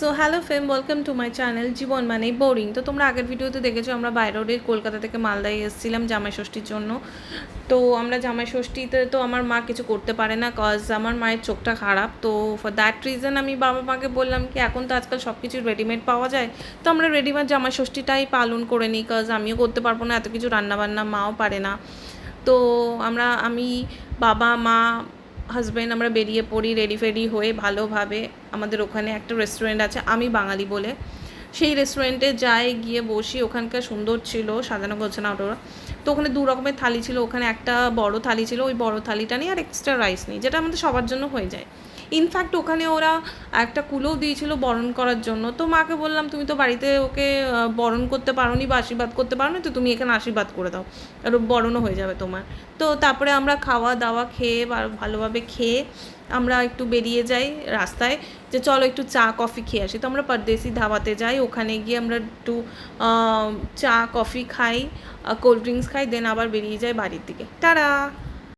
So hello fam, welcome to my channel জীবন মানে boring. তো তোমরা আগের ভিডিওতে দেখেছো আমরা বাই রোডে কলকাতা থেকে মালদায় এসেছিলাম জামাই ষষ্ঠীর জন্য। তো আমরা জামাই ষষ্ঠীতে তো আমার মা কিছু করতে পারে না, কজ আমার মায়ের চোখটা খারাপ। তো ফর দ্যাট রিজন আমি বাবা মাকে বললাম কি এখন তো আজকাল সব কিছু রেডিমেড পাওয়া যায়, তো আমরা রেডিমেড জামাই ষষ্ঠীটাই পালন করে নিই, কজ আমিও করতে পারবো না এত কিছু রান্নাবান্না, মাও পারে না। তো আমি বাবা মা হাজব্যান্ড আমরা বেরিয়ে পড়ি রেডি ফেডি হয়ে ভালোভাবে। আমাদের ওখানে একটা রেস্টুরেন্ট আছে আমি বাঙালি বলে, সেই রেস্টুরেন্টে যাই, গিয়ে বসি। ওখানকার সুন্দর ছিল, সাজানো গোছানো ওটা। তো ওখানে দু রকমের থালি ছিল, ওখানে একটা বড় থালি ছিল, ওই বড় থালিটা নিয়ে আর এক্সট্রা রাইস নিই, যেটা আমাদের সবার জন্য হয়ে যায়। ইনফ্যাক্ট ওখানে ওরা একটা কুলোও দিয়েছিল বরণ করার জন্য। তো মাকে বললাম তুমি তো বাড়িতে ওকে বরণ করতে পারো নি বা আশীর্বাদ করতে পারো না, তো তুমি এখানে আশীর্বাদ করে দাও, আর বরণও হয়ে যাবে তোমার। তো তারপরে আমরা খাওয়া দাওয়া খেয়ে বা ভালোভাবে খেয়ে আমরা একটু বেরিয়ে যাই রাস্তায়, যে চলো একটু চা কফি খেয়ে আসি। তো আমরা পরদেশি ধাবাতে যাই, ওখানে গিয়ে আমরা একটু চা কফি খাই, কোল্ড ড্রিঙ্কস খাই, দেন আবার বেরিয়ে যাই বাড়ির দিকে। টাটা।